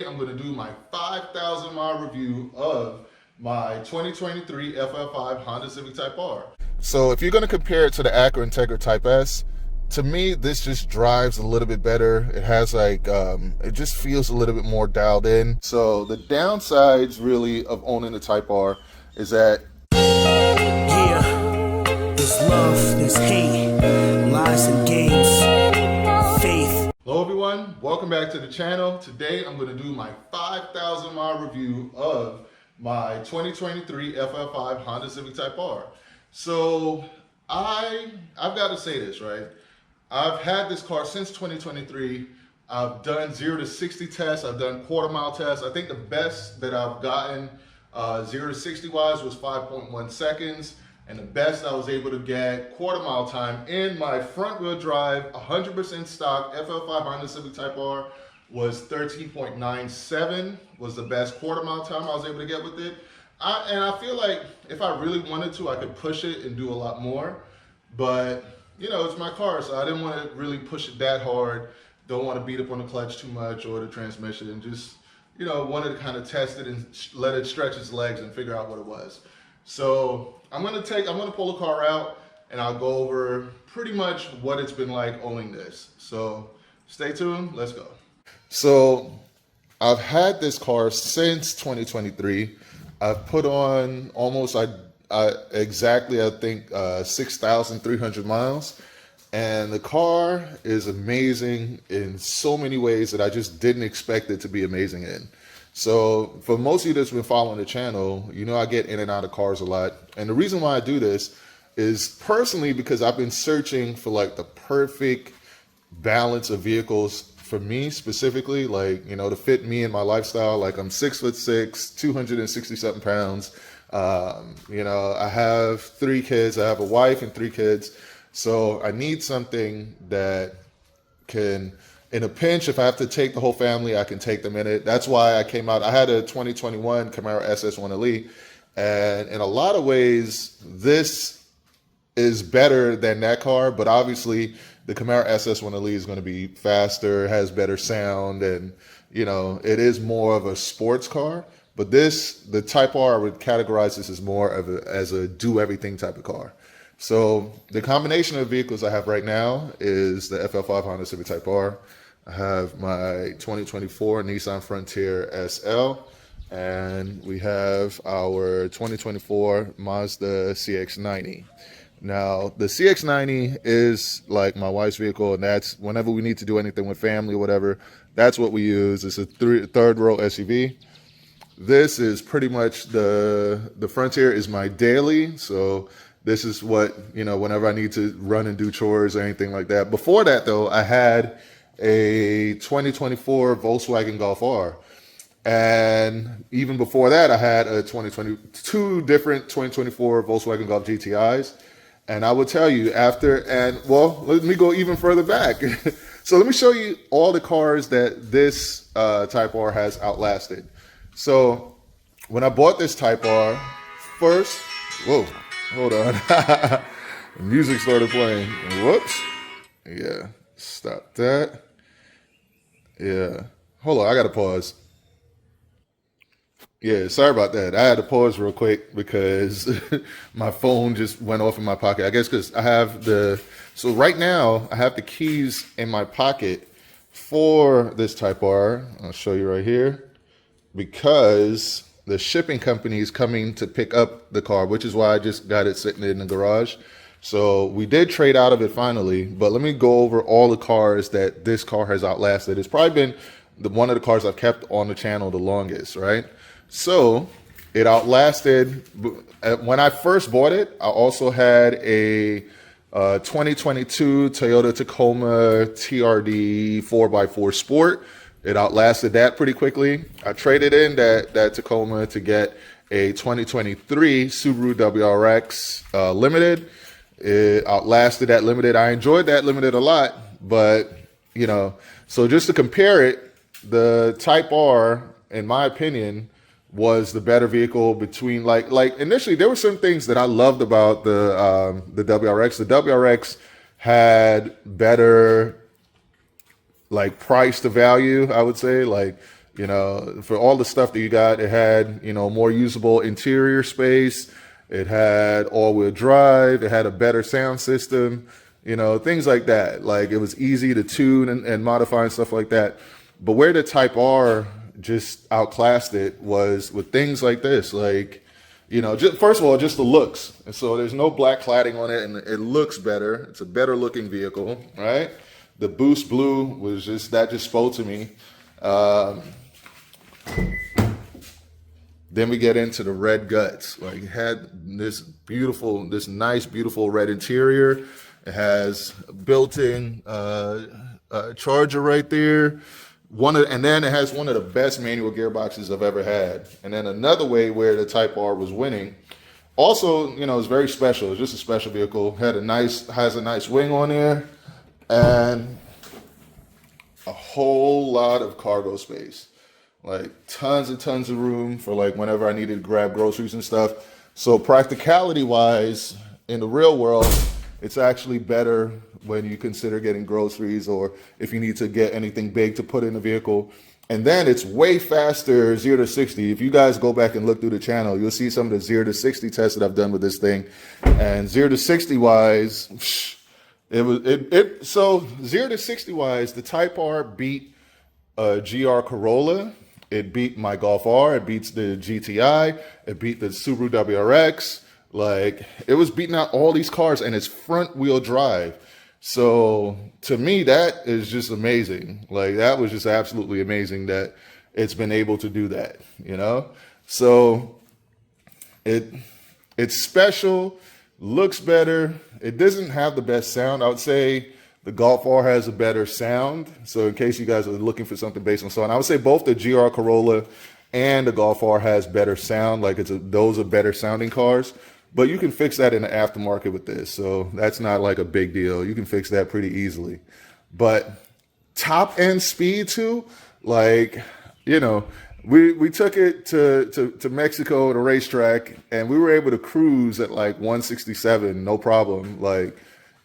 I'm going to do my 5,000 mile review of my 2023 FL5 Honda Civic Type R. So if you're going to compare it to the Acura Integra Type S, to me, this just drives a little bit better. It has it just feels a little bit more dialed in. So the downsides really of owning the Type R is that there's love, there's hate, lies and games, faith. Hello everyone, welcome back to the channel. Today I'm going to do my 5,000 mile review of my 2023 FL5 Honda Civic Type R. So I've got to say this, right? I've had this car since 2023. I've done 0 to 60 tests. I've done quarter mile tests. I think the best that I've gotten 0 to 60 wise was 5.1 seconds. And the best I was able to get quarter mile time in my front wheel drive 100% stock FL5 Honda Civic Type R was 13.97 was the best quarter mile time I was able to get with it. And I feel like if I really wanted to, I could push it and do a lot more. But, you know, it's my car, so I didn't want to really push it that hard. Don't want to beat up on the clutch too much or the transmission, and just, you know, wanted to kind of test it and let it stretch its legs and figure out what it was. So I'm gonna pull the car out and I'll go over pretty much what it's been like owning this. So stay tuned, let's go. So I've had this car since 2023. I've put on almost exactly I think 6,300 miles. And the car is amazing in so many ways that I just didn't expect it to be amazing in. So for most of you that's been following the channel, you know I get in and out of cars a lot. And the reason why I do this is personally because I've been searching for like the perfect balance of vehicles for me specifically, like, you know, to fit me and my lifestyle. Like I'm 6'6", 267 pounds. You know, I have 3 kids. I have a wife and 3 kids. So I need something that can, in a pinch, if I have to take the whole family, I can take them in it. That's why I came out. I had a 2021 Camaro SS1 Elite. And in a lot of ways, this is better than that car. But obviously, the Camaro SS1 Elite is going to be faster, has better sound, and, you know, it is more of a sports car. But this, the Type R, I would categorize this as more of as a do-everything type of car. So the combination of vehicles I have right now is the FL5 Honda Civic Type R. I have my 2024 Nissan Frontier SL, and we have our 2024 Mazda CX-90. Now, the CX-90 is like my wife's vehicle, and that's whenever we need to do anything with family or whatever, that's what we use. It's a third row SUV. This is pretty much the Frontier is my daily, so this is what, you know, whenever I need to run and do chores or anything like that. Before that, though, I had a 2024 Volkswagen Golf R. And even before that, I had a 2022 different 2024 Volkswagen Golf GTIs. And I will tell you well, let me go even further back. So let me show you all the cars that this Type R has outlasted. So when I bought this Type R, first, whoa. Hold on. The music started playing. Whoops. Yeah. Stop that. Yeah. Hold on. I got to pause. Yeah. Sorry about that. I had to pause real quick because my phone just went off in my pocket. I guess because I have so right now I have the keys in my pocket for this Type R. I'll show you right here because the shipping company is coming to pick up the car, which is why I just got it sitting in the garage. So we did trade out of it finally, but let me go over all the cars that this car has outlasted. It's probably been one of the cars I've kept on the channel the longest, right? So it outlasted, when I first bought it, I also had a 2022 Toyota Tacoma TRD 4x4 Sport. It outlasted that pretty quickly. I traded in that Tacoma to get a 2023 Subaru WRX Limited. It outlasted that Limited. I enjoyed that Limited a lot, but, you know, so just to compare it, the Type R, in my opinion, was the better vehicle between like initially there were some things that I loved about the WRX. The WRX had better like price to value, I would say. Like You know, for all the stuff that you got, it had, you know, more usable interior space. It had all-wheel drive. It had a better sound system, you know, things like that. Like, it was easy to tune and modify and stuff like that. But where the Type R just outclassed it was with things like this. Like, you know, just, first of all, just the looks. And so there's no black cladding on it, and it looks better. It's a better looking vehicle, right? The Boost Blue was just, that just spoke to me. Then we get into the red guts. Like, it had this beautiful, this nice, beautiful red interior. It has a built-in charger right there. And then it has one of the best manual gearboxes I've ever had. And then another way where the Type R was winning, also, you know, it's very special. It's just a special vehicle. Has a nice wing on there, and a whole lot of cargo space. Like, tons and tons of room for, like, whenever I needed to grab groceries and stuff. So practicality wise, in the real world, it's actually better when you consider getting groceries, or if you need to get anything big to put in the vehicle. And then it's way faster 0 to 60. If you guys go back and look through the channel, you'll see some of the 0 to 60 tests that I've done with this thing. And 0 to 60 wise, so 0 to 60 wise, the Type R beat a GR Corolla. It beat my Golf R. It beats the GTI. It beat the Subaru WRX. Like, it was beating out all these cars, and it's front wheel drive. So to me, that is just amazing. Like, that was just absolutely amazing that it's been able to do that, you know? So it's special, looks better. It doesn't have the best sound. I would say the Golf R has a better sound. So in case you guys are looking for something based on sound, I would say both the GR Corolla and the Golf R has better sound. Like, those are better sounding cars. But you can fix that in the aftermarket with this. So that's not like a big deal. You can fix that pretty easily. But top end speed too, like, you know, we took it to Mexico, the racetrack, and we were able to cruise at like 167, no problem. Like,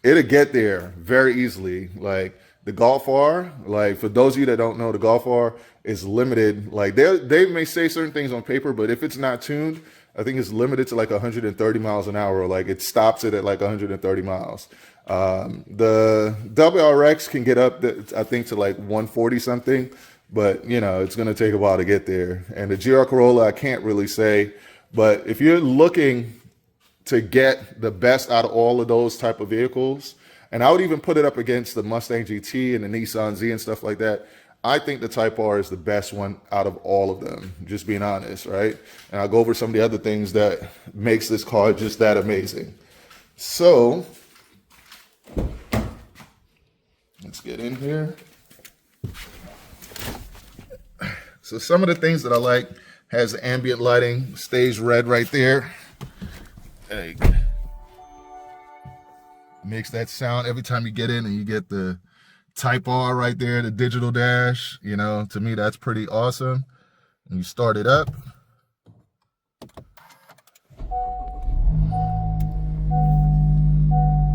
it'll get there very easily. Like, the Golf R, like, for those of you that don't know, the Golf R is limited. Like, they may say certain things on paper, but if it's not tuned, I think it's limited to like 130 miles an hour. Like, it stops it at like 130 miles. The WRX can get up, I think, to like 140 something, but, you know, it's going to take a while to get there. And the GR Corolla, I can't really say, but if you're looking to get the best out of all of those type of vehicles, and I would even put it up against the Mustang GT and the Nissan Z and stuff like that, I think the Type R is the best one out of all of them, just being honest, right? And I'll go over some of the other things that makes this car just that amazing. So let's get in here. So some of the things that I like, has ambient lighting, stays red right there. Like, makes that sound every time you get in, and you get the Type R right there, the digital dash. You know, to me, that's pretty awesome. And you start it up.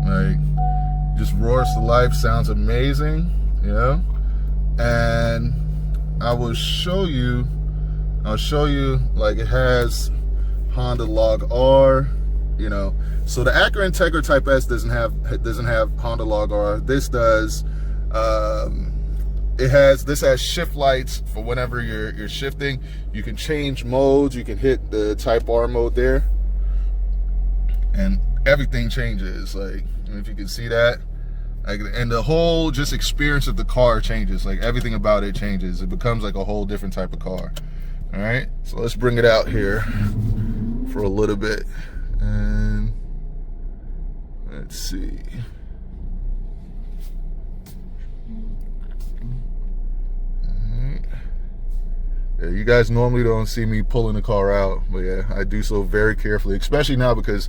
Like, just roars to life, sounds amazing, you know? And I'll show you, like, it has Honda Log R, you know. So the Acura Integra Type S doesn't have Honda Log R. This does. This has shift lights for whenever you're shifting. You can change modes. You can hit the Type R mode there, and everything changes. Like, if you can see that, like, and the whole just experience of the car changes. Like, everything about it changes. It becomes like a whole different type of car. All right, so let's bring it out here for a little bit, and let's see. Yeah, you guys normally don't see me pulling the car out, but yeah, I do so very carefully, especially now because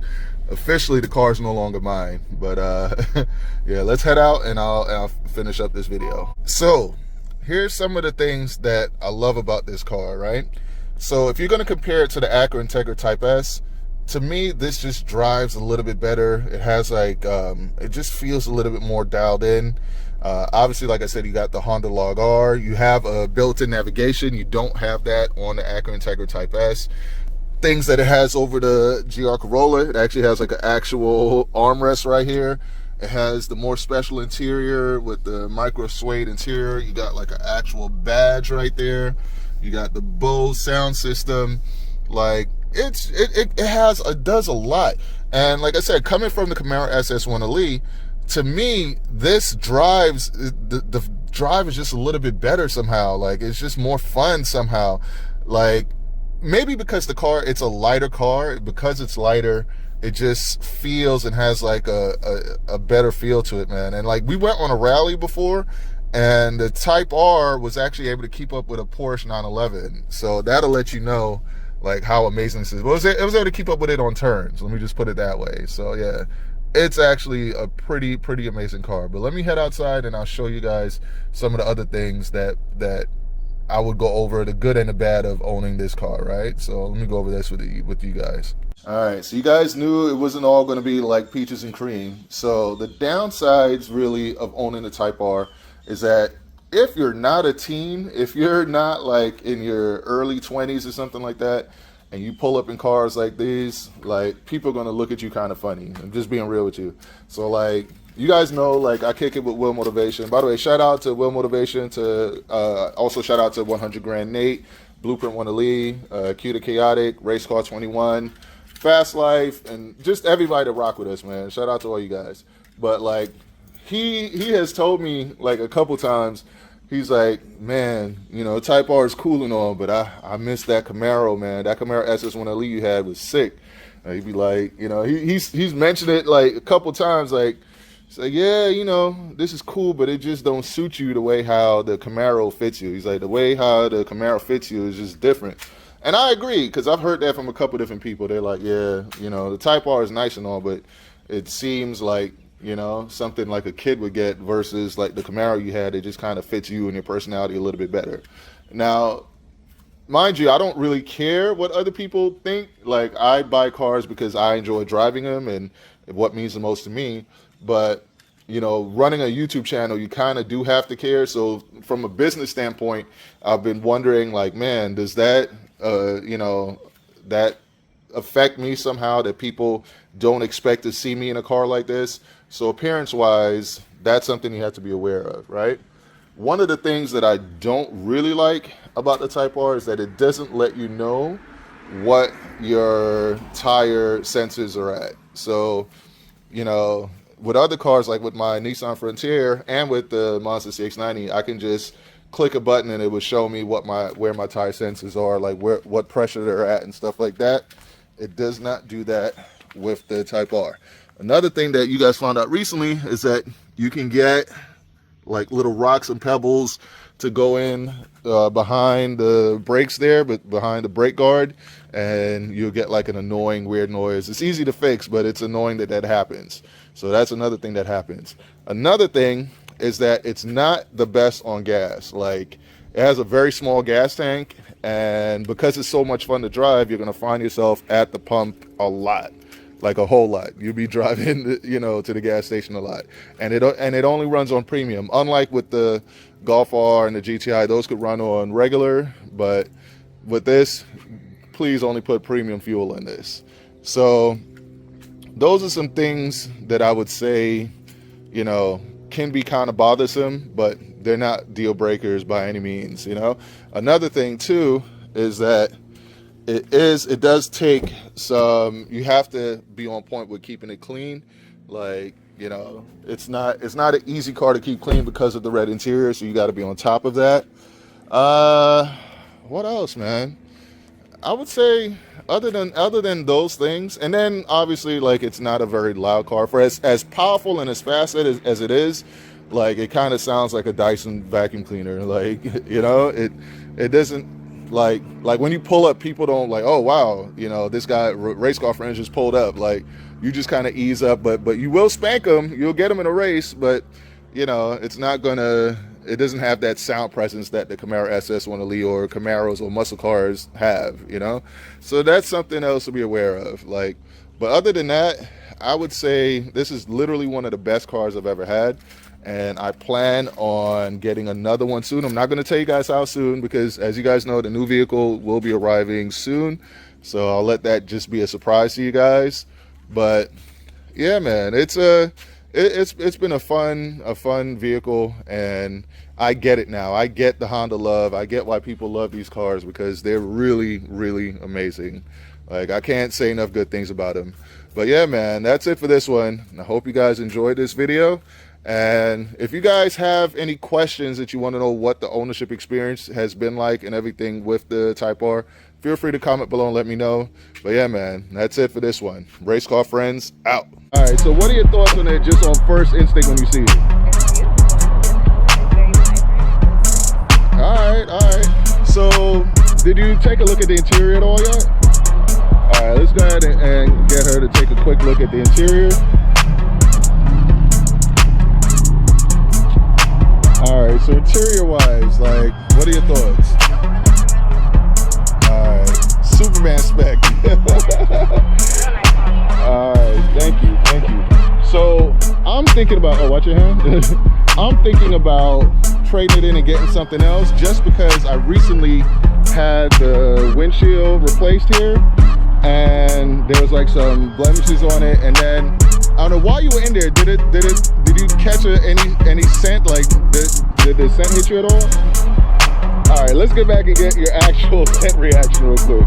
officially the car is no longer mine. But yeah, let's head out and I'll finish up this video. So here's some of the things that I love about this car, right? So if you're going to compare it to the Acura Integra Type S, to me, this just drives a little bit better. It has like, it just feels a little bit more dialed in. Obviously, like I said, you got the Honda Log R. You have a built-in navigation. You don't have that on the Acura Integra Type S. Things that it has over the GR Corolla, it actually has like an actual armrest right here. It has the more special interior with the micro suede interior. You got like an actual badge right there. You got the Bose sound system. Like it does a lot. And like I said, coming from the Camaro SS1 Elite, to me, this drives the drive is just a little bit better somehow. Like it's just more fun somehow. Like maybe because it's a lighter car, because it's lighter, it just feels and has like a better feel to it, man. And like we went on a rally before, and the Type R was actually able to keep up with a Porsche 911. So that'll let you know like how amazing this is. But it was able to keep up with it on turns. Let me just put it that way. So yeah, it's actually a pretty amazing car. But let me head outside and I'll show you guys some of the other things that I would go over, the good and the bad of owning this car, right? So let me go over this with you guys. All right, so you guys knew it wasn't all going to be like peaches and cream. So the downsides really of owning the Type R is that if you're not a teen, if you're not like in your early 20s or something like that, and you pull up in cars like these, like people are going to look at you kind of funny. I'm just being real with you. So like, you guys know, like I kick it with Will Motivation. By the way, shout out to Will Motivation, also shout out to 100 Grand Nate, Blueprint One Elite, Q to Chaotic, Race Car 21, Fast Life, and just everybody that rock with us, man. Shout out to all you guys. But like, he has told me like a couple times, he's like, man, you know, Type R is cool and all, but I miss that Camaro, man. That Camaro SS1 Elite you had was sick. He'd be like, you know, he's mentioned it like a couple times, like, it's like, yeah, you know, this is cool, but it just don't suit you the way how the Camaro fits you. He's like, the way how the Camaro fits you is just different. And I agree, because I've heard that from a couple different people. They're like, yeah, you know, the Type R is nice and all, but it seems like, you know, something like a kid would get versus like the Camaro you had. It just kind of fits you and your personality a little bit better. Now, mind you, I don't really care what other people think. Like, I buy cars because I enjoy driving them and what means the most to me. But, you know, running a YouTube channel, you kind of do have to care. So from a business standpoint, I've been wondering, like, man, does that, you know, that affect me somehow, that people don't expect to see me in a car like this? So appearance-wise, that's something you have to be aware of, right? One of the things that I don't really like about the Type R is that it doesn't let you know what your tire sensors are at. So, you know, with other cars, like with my Nissan Frontier and with the Mazda CX-90, I can just click a button and it would show me where my tire sensors are, like what pressure they're at and stuff like that. It does not do that with the Type R. Another thing that you guys found out recently is that you can get like little rocks and pebbles to go in behind the brakes there, but behind the brake guard, and you'll get like an annoying weird noise. It's easy to fix, but it's annoying that happens. So that's another thing that happens. Another thing is that it's not the best on gas. Like, it has a very small gas tank, and because it's so much fun to drive, you're gonna find yourself at the pump a lot. Like a whole lot. You'll be driving, you know, to the gas station a lot, and it only runs on premium. Unlike with the Golf R and the GTI, those could run on regular, but with this, please only put premium fuel in this. So those are some things that I would say, you know, can be kind of bothersome, but they're not deal breakers by any means. You know, another thing too is that it does take some, you have to be on point with keeping it clean. Like, you know, it's not an easy car to keep clean because of the red interior, so you got to be on top of that. What else, man? I would say other than those things, and then obviously, like, it's not a very loud car. For as powerful and as fast as it is, like, it kind of sounds like a Dyson vacuum cleaner. Like, you know, it doesn't. Like when you pull up, people don't like, oh wow, you know, this guy race car friends just pulled up. Like, you just kind of ease up, but you will spank them, you'll get them in a race, but you know, it doesn't have that sound presence that the Camaro SS1 Elite or Camaros or muscle cars have, you know. So that's something else to be aware of. Like, but other than that, I would say this is literally one of the best cars I've ever had. and I plan on getting another one soon. I'm not going to tell you guys how soon because, as you guys know, the new vehicle will be arriving soon, so I'll let that just be a surprise to you guys. But yeah, man, it's been a fun vehicle, and I get it now. I get the Honda love. I get why people love these cars because they're really, really amazing. Like, I can't say enough good things about them. But yeah, man, that's it for this one. I hope you guys enjoyed this video. And if you guys have any questions that you want to know what the ownership experience has been like and everything with the Type R, feel free to comment below and let me know. But yeah, man, that's it for this one. Race Car Friends, out. All right, so what are your thoughts on it just on first instinct when you see it? All right. So, did you take a look at the interior at all yet? All right, let's go ahead and get her to take a quick look at the interior. All right, so interior-wise, like, what are your thoughts? All right, Superman spec. All right, thank you. So, I'm thinking about, oh, watch your hand. I'm thinking about trading it in and getting something else just because I recently had the windshield replaced here and there was like some blemishes on it, and then I don't know, while you were in there, did you catch any scent? Like, did the scent hit you at all? All right, let's get back and get your actual scent reaction real quick.